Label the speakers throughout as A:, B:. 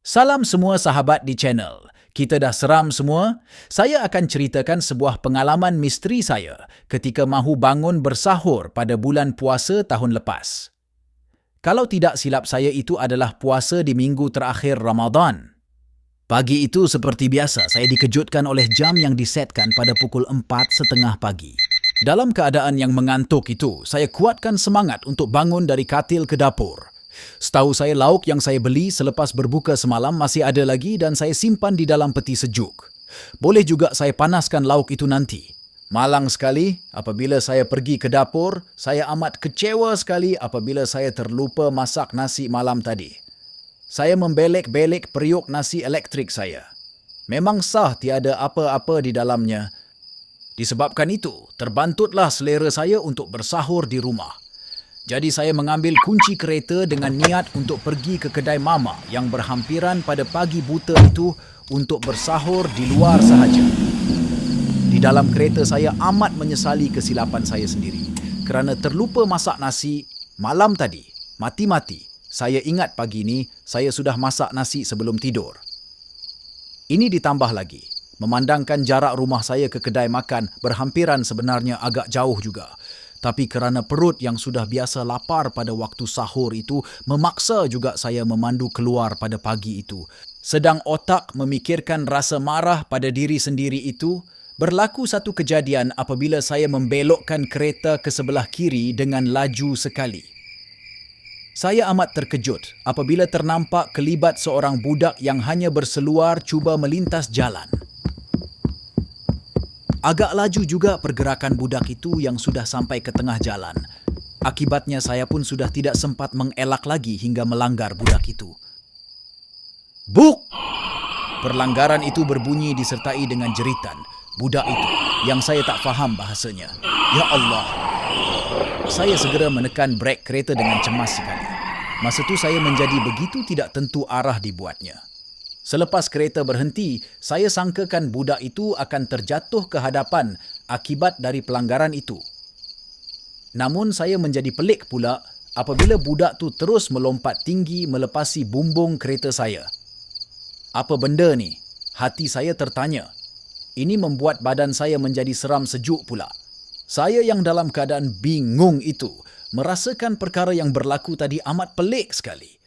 A: Salam semua sahabat di channel. Kita dah seram semua. Saya akan ceritakan sebuah pengalaman misteri saya ketika mahu bangun bersahur pada bulan puasa tahun lepas. Kalau tidak silap saya itu adalah puasa di minggu terakhir Ramadan. Pagi itu seperti biasa saya dikejutkan oleh jam yang disetkan pada pukul 4:30 pagi. Dalam keadaan yang mengantuk itu, saya kuatkan semangat untuk bangun dari katil ke dapur. Setahu saya lauk yang saya beli selepas berbuka semalam masih ada lagi dan saya simpan di dalam peti sejuk. Boleh juga saya panaskan lauk itu nanti. Malang sekali, apabila saya pergi ke dapur, saya amat kecewa sekali apabila saya terlupa masak nasi malam tadi. Saya membelek-belek periuk nasi elektrik saya. Memang sah tiada apa-apa di dalamnya. Disebabkan itu, terbantutlah selera saya untuk bersahur di rumah. Jadi saya mengambil kunci kereta dengan niat untuk pergi ke kedai mama yang berhampiran pada pagi buta itu untuk bersahur di luar sahaja. Di dalam kereta saya amat menyesali kesilapan saya sendiri kerana terlupa masak nasi malam tadi. Mati-mati, saya ingat pagi ini saya sudah masak nasi sebelum tidur. Ini ditambah lagi, memandangkan jarak rumah saya ke kedai makan berhampiran sebenarnya agak jauh juga. Tapi kerana perut yang sudah biasa lapar pada waktu sahur itu memaksa juga saya memandu keluar pada pagi itu. Sedang otak memikirkan rasa marah pada diri sendiri itu, berlaku satu kejadian apabila saya membelokkan kereta ke sebelah kiri dengan laju sekali. Saya amat terkejut apabila ternampak kelibat seorang budak yang hanya berseluar cuba melintas jalan. Agak laju juga pergerakan budak itu yang sudah sampai ke tengah jalan. Akibatnya saya pun sudah tidak sempat mengelak lagi hingga melanggar budak itu. Buk! Perlanggaran itu berbunyi disertai dengan jeritan budak itu yang saya tak faham bahasanya. Ya Allah! Saya segera menekan brek kereta dengan cemas sekali. Masa itu saya menjadi begitu tidak tentu arah dibuatnya. Selepas kereta berhenti, saya sangkakan budak itu akan terjatuh ke hadapan akibat dari pelanggaran itu. Namun saya menjadi pelik pula apabila budak tu terus melompat tinggi melepasi bumbung kereta saya. Apa benda ni? Hati saya tertanya. Ini membuat badan saya menjadi seram sejuk pula. Saya yang dalam keadaan bingung itu merasakan perkara yang berlaku tadi amat pelik sekali.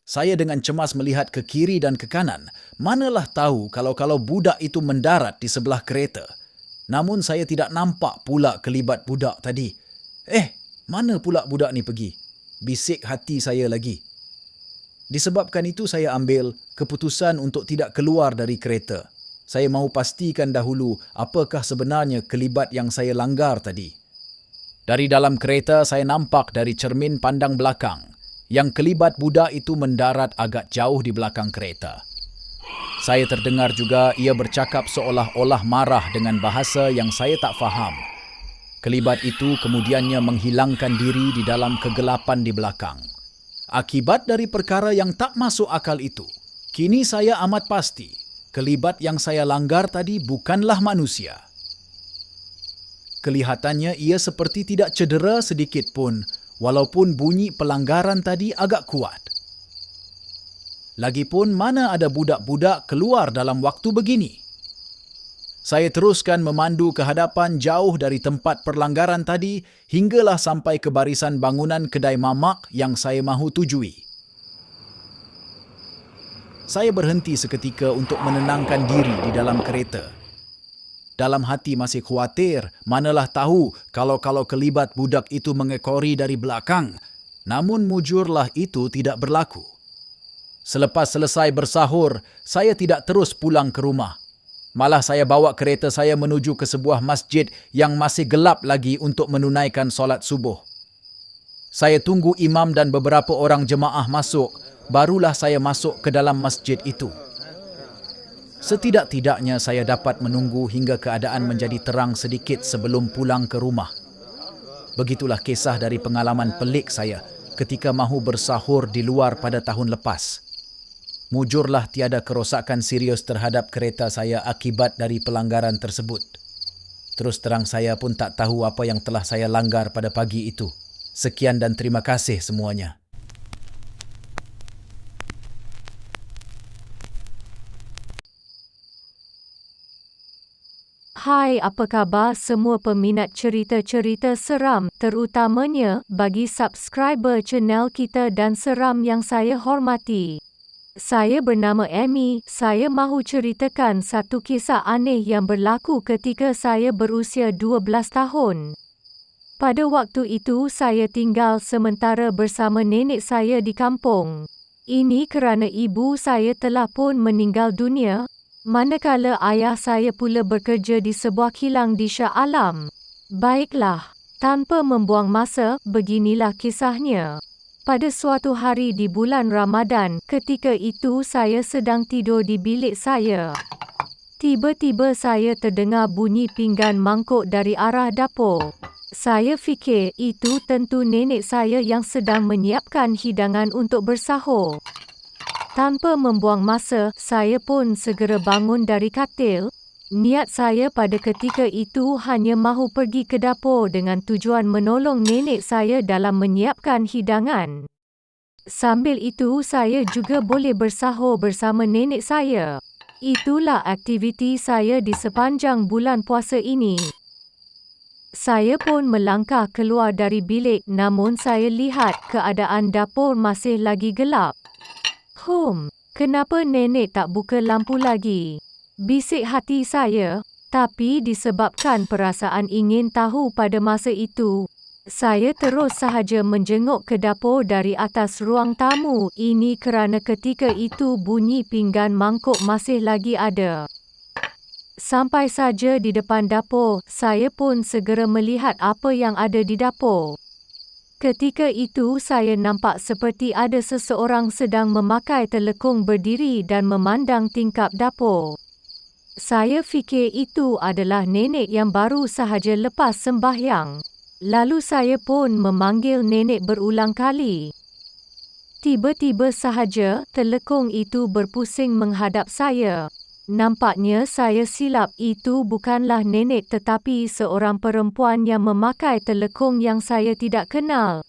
A: Saya dengan cemas melihat ke kiri dan ke kanan. Manalah tahu kalau budak itu mendarat di sebelah kereta. Namun saya tidak nampak pula kelibat budak tadi. Mana pula budak ni pergi? Bisik hati saya lagi. Disebabkan itu saya ambil keputusan untuk tidak keluar dari kereta. Saya mahu pastikan dahulu apakah sebenarnya kelibat yang saya langgar tadi. Dari dalam kereta saya nampak dari cermin pandang belakang yang kelibat budak itu mendarat agak jauh di belakang kereta. Saya terdengar juga ia bercakap seolah-olah marah dengan bahasa yang saya tak faham. Kelibat itu kemudiannya menghilangkan diri di dalam kegelapan di belakang. Akibat dari perkara yang tak masuk akal itu, kini saya amat pasti kelibat yang saya langgar tadi bukanlah manusia. Kelihatannya ia seperti tidak cedera sedikit pun, walaupun bunyi pelanggaran tadi agak kuat. Lagipun mana ada budak-budak keluar dalam waktu begini? Saya teruskan memandu ke hadapan jauh dari tempat perlanggaran tadi hinggalah sampai ke barisan bangunan kedai mamak yang saya mahu tujui. Saya berhenti seketika untuk menenangkan diri di dalam kereta. Dalam hati masih khawatir, manalah tahu kalau kelibat budak itu mengekori dari belakang. Namun mujurlah itu tidak berlaku. Selepas selesai bersahur, saya tidak terus pulang ke rumah. Malah saya bawa kereta saya menuju ke sebuah masjid yang masih gelap lagi untuk menunaikan solat subuh. Saya tunggu imam dan beberapa orang jemaah masuk, barulah saya masuk ke dalam masjid itu. Setidak-tidaknya saya dapat menunggu hingga keadaan menjadi terang sedikit sebelum pulang ke rumah. Begitulah kisah dari pengalaman pelik saya ketika mahu bersahur di luar pada tahun lepas. Mujurlah tiada kerosakan serius terhadap kereta saya akibat dari pelanggaran tersebut. Terus terang saya pun tak tahu apa yang telah saya langgar pada pagi itu. Sekian dan terima kasih semuanya.
B: Hai, apa khabar semua peminat cerita-cerita seram, terutamanya bagi subscriber channel kita dan seram yang saya hormati. Saya bernama Amy. Saya mahu ceritakan satu kisah aneh yang berlaku ketika saya berusia 12 tahun. Pada waktu itu saya tinggal sementara bersama nenek saya di kampung. Ini kerana ibu saya telah pun meninggal dunia, manakala ayah saya pula bekerja di sebuah kilang di Shah Alam. Baiklah, tanpa membuang masa, beginilah kisahnya. Pada suatu hari di bulan Ramadan, ketika itu saya sedang tidur di bilik saya. Tiba-tiba saya terdengar bunyi pinggan mangkuk dari arah dapur. Saya fikir itu tentu nenek saya yang sedang menyiapkan hidangan untuk bersahur. Tanpa membuang masa, saya pun segera bangun dari katil. Niat saya pada ketika itu hanya mahu pergi ke dapur dengan tujuan menolong nenek saya dalam menyiapkan hidangan. Sambil itu saya juga boleh bersahur bersama nenek saya. Itulah aktiviti saya di sepanjang bulan puasa ini. Saya pun melangkah keluar dari bilik, namun saya lihat keadaan dapur masih lagi gelap. Kenapa nenek tak buka lampu lagi? Bisik hati saya, tapi disebabkan perasaan ingin tahu pada masa itu, saya terus sahaja menjenguk ke dapur dari atas ruang tamu. Ini kerana ketika itu bunyi pinggan mangkuk masih lagi ada. Sampai saja di depan dapur, saya pun segera melihat apa yang ada di dapur. Ketika itu saya nampak seperti ada seseorang sedang memakai telekung berdiri dan memandang tingkap dapur. Saya fikir itu adalah nenek yang baru sahaja lepas sembahyang. Lalu saya pun memanggil nenek berulang kali. Tiba-tiba sahaja, telekung itu berpusing menghadap saya. Nampaknya saya silap, itu bukanlah nenek tetapi seorang perempuan yang memakai telekung yang saya tidak kenal.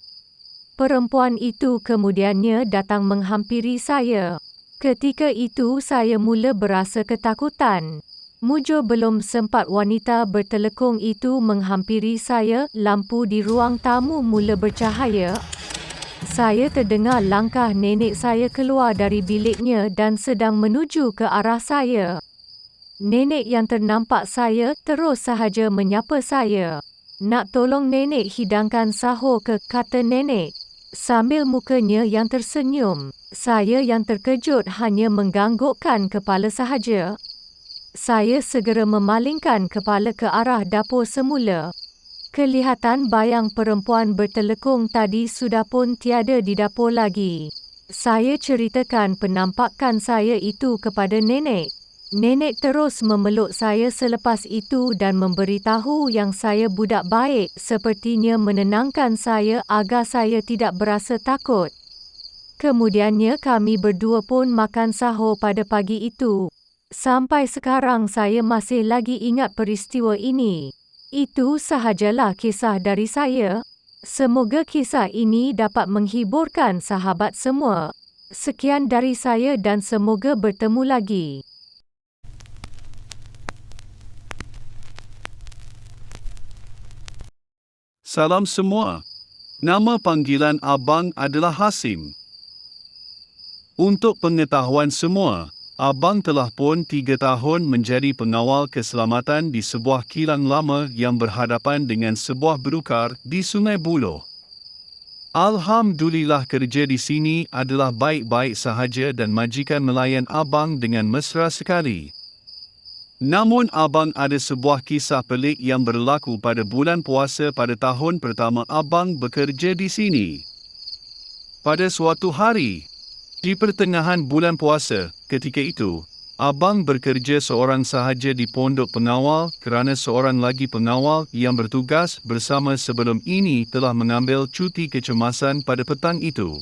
B: Perempuan itu kemudiannya datang menghampiri saya. Ketika itu saya mula berasa ketakutan. Mujur belum sempat wanita bertelekung itu menghampiri saya, lampu di ruang tamu mula bercahaya. Saya terdengar langkah nenek saya keluar dari biliknya dan sedang menuju ke arah saya. Nenek yang ternampak saya terus sahaja menyapa saya. Nak tolong nenek hidangkan sahur ke, kata nenek. Sambil mukanya yang tersenyum, saya yang terkejut hanya menganggukkan kepala sahaja. Saya segera memalingkan kepala ke arah dapur semula. Kelihatan bayang perempuan bertelekung tadi sudah pun tiada di dapur lagi. Saya ceritakan penampakan saya itu kepada nenek. Nenek terus memeluk saya selepas itu dan memberitahu yang saya budak baik, sepertinya menenangkan saya agar saya tidak berasa takut. Kemudiannya kami berdua pun makan sahur pada pagi itu. Sampai sekarang saya masih lagi ingat peristiwa ini. Itu sahajalah kisah dari saya. Semoga kisah ini dapat menghiburkan sahabat semua. Sekian dari saya dan semoga bertemu lagi.
C: Salam semua. Nama panggilan Abang adalah Hasim. Untuk pengetahuan semua, Abang telah pun 3 tahun menjadi pengawal keselamatan di sebuah kilang lama yang berhadapan dengan sebuah berukar di Sungai Buloh. Alhamdulillah kerja di sini adalah baik-baik sahaja dan majikan melayan Abang dengan mesra sekali. Namun Abang ada sebuah kisah pelik yang berlaku pada bulan puasa pada tahun pertama Abang bekerja di sini. Pada suatu hari, di pertengahan bulan puasa, ketika itu, Abang bekerja seorang sahaja di pondok pengawal kerana seorang lagi pengawal yang bertugas bersama sebelum ini telah mengambil cuti kecemasan pada petang itu.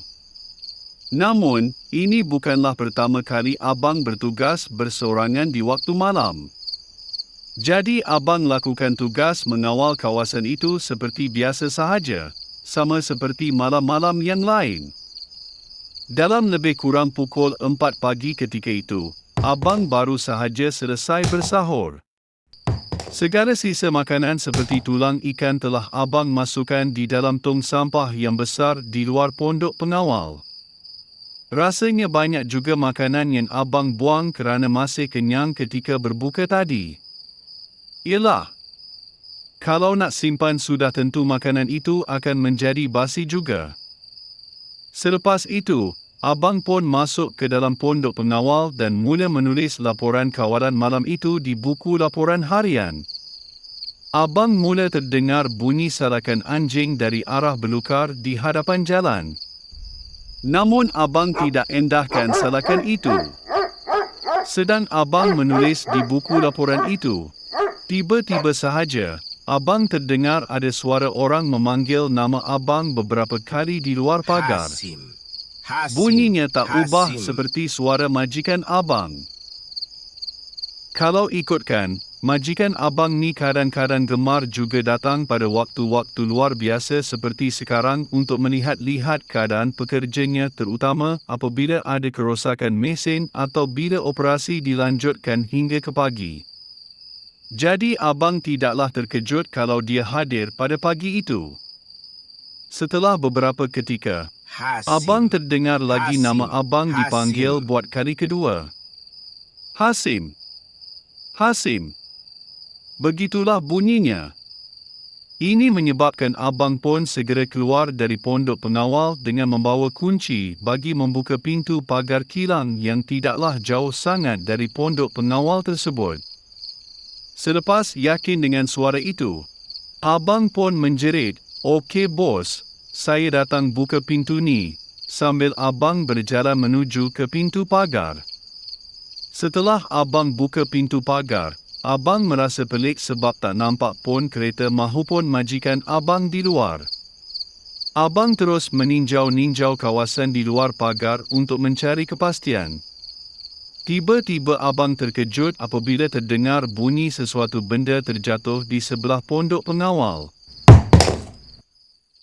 C: Namun, ini bukanlah pertama kali Abang bertugas berseorangan di waktu malam. Jadi Abang lakukan tugas mengawal kawasan itu seperti biasa sahaja, sama seperti malam-malam yang lain. Dalam lebih kurang pukul 4 pagi ketika itu, Abang baru sahaja selesai bersahur. Segala sisa makanan seperti tulang ikan telah abang masukkan di dalam tong sampah yang besar di luar pondok pengawal. Rasanya banyak juga makanan yang abang buang kerana masih kenyang ketika berbuka tadi. Ialah, kalau nak simpan sudah tentu makanan itu akan menjadi basi juga. Selepas itu, abang pun masuk ke dalam pondok pengawal dan mula menulis laporan kawalan malam itu di buku laporan harian. Abang mula terdengar bunyi sarakan anjing dari arah belukar di hadapan jalan. Namun abang tidak endahkan sarakan itu. Sedang abang menulis di buku laporan itu, tiba-tiba sahaja, abang terdengar ada suara orang memanggil nama abang beberapa kali di luar pagar. Bunyinya tak ubah seperti suara majikan abang. Kalau ikutkan, majikan abang ni kadang-kadang gemar juga datang pada waktu-waktu luar biasa seperti sekarang untuk melihat-lihat keadaan pekerjanya terutama apabila ada kerosakan mesin atau bila operasi dilanjutkan hingga ke pagi. Jadi abang tidaklah terkejut kalau dia hadir pada pagi itu. Setelah beberapa ketika, abang terdengar lagi nama abang dipanggil buat kali kedua. Hasim. Hasim. Begitulah bunyinya. Ini menyebabkan abang pun segera keluar dari pondok pengawal dengan membawa kunci bagi membuka pintu pagar kilang yang tidaklah jauh sangat dari pondok pengawal tersebut. Selepas yakin dengan suara itu, abang pun menjerit, "Okey bos, saya datang buka pintu ni," sambil abang berjalan menuju ke pintu pagar. Setelah abang buka pintu pagar, abang merasa pelik sebab tak nampak pun kereta mahupun majikan abang di luar. Abang terus meninjau-ninjau kawasan di luar pagar untuk mencari kepastian. Tiba-tiba abang terkejut apabila terdengar bunyi sesuatu benda terjatuh di sebelah pondok pengawal.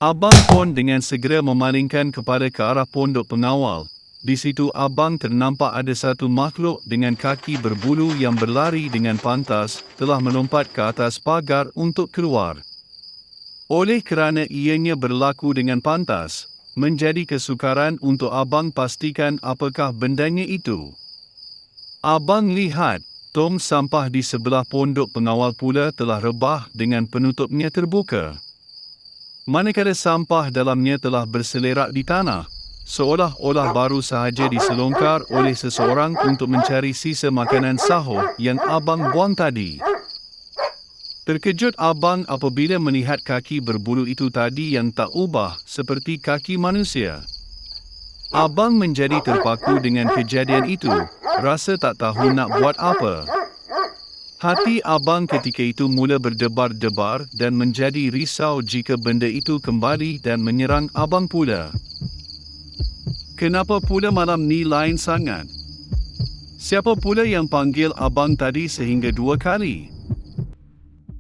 C: Abang pun dengan segera memalingkan kepala ke arah pondok pengawal. Di situ abang ternampak ada satu makhluk dengan kaki berbulu yang berlari dengan pantas telah melompat ke atas pagar untuk keluar. Oleh kerana ianya berlaku dengan pantas, menjadi kesukaran untuk abang pastikan apakah bendanya itu. Abang lihat, tong sampah di sebelah pondok pengawal pula telah rebah dengan penutupnya terbuka. Manakala sampah dalamnya telah berselerak di tanah, seolah-olah baru sahaja diselongkar oleh seseorang untuk mencari sisa makanan sahur yang abang buang tadi. Terkejut abang apabila melihat kaki berbulu itu tadi yang tak ubah seperti kaki manusia. Abang menjadi terpaku dengan kejadian itu, rasa tak tahu nak buat apa. Hati abang ketika itu mula berdebar-debar dan menjadi risau jika benda itu kembali dan menyerang abang pula. Kenapa pula malam ni lain sangat? Siapa pula yang panggil abang tadi sehingga 2 kali?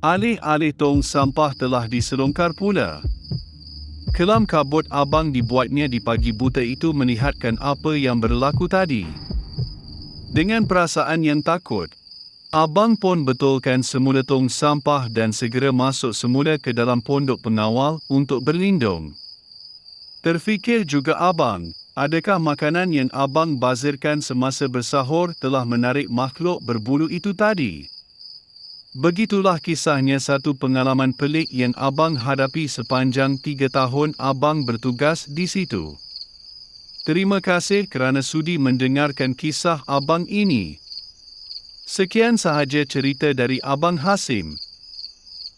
C: Alih-alih tong sampah telah diselongkar pula. Kelam kabut abang dibuatnya di pagi buta itu melihatkan apa yang berlaku tadi. Dengan perasaan yang takut, abang pun betulkan semula tong sampah dan segera masuk semula ke dalam pondok pengawal untuk berlindung. Terfikir juga abang, adakah makanan yang abang bazirkan semasa bersahur telah menarik makhluk berbulu itu tadi? Begitulah kisahnya satu pengalaman pelik yang abang hadapi sepanjang 3 tahun abang bertugas di situ. Terima kasih kerana sudi mendengarkan kisah abang ini. Sekian sahaja cerita dari Abang Hasim.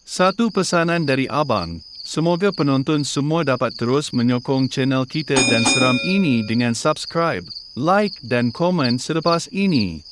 C: Satu pesanan dari abang, semoga penonton semua dapat terus menyokong channel kita dan seram ini dengan subscribe, like dan komen selepas ini.